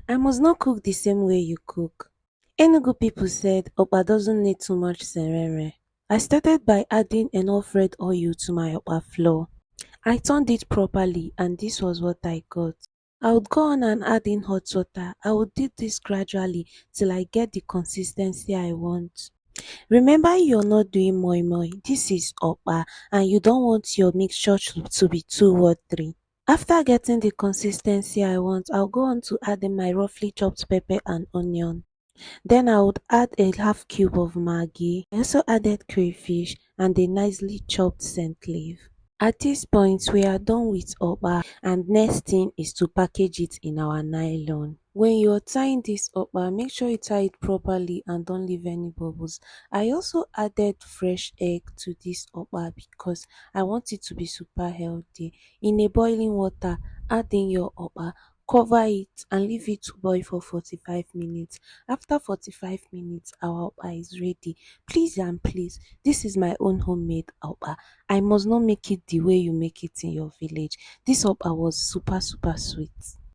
I must not cook the same way you cook. Enugu people said Okpa doesn't need too much serere. I started by adding enough red oil to my Okpa flour. I turned it properly and this was what I got. I would go on and add in hot water. I would do this gradually till I get the consistency I want. Remember, you're not doing moi moi. This is Okpa and you don't want your mixture to be too watery. After getting the consistency I want, I'll go on to adding my roughly chopped pepper and onion. Then I would add a half cube of Maggi. I also added crayfish and a nicely chopped scent leaf. At this point, we are done with Okpa and next thing is to package it in our nylon. When you're tying this Okpa, make sure you tie it properly and don't leave any bubbles. I also added fresh egg to this Okpa because I want it to be super healthy. In a boiling water, add in your Okpa, cover it and leave it to boil for 45 minutes. After 45 minutes, our Okpa is ready. Please and please, this is my own homemade Okpa. I must not make it the way you make it in your village. This Okpa was super sweet.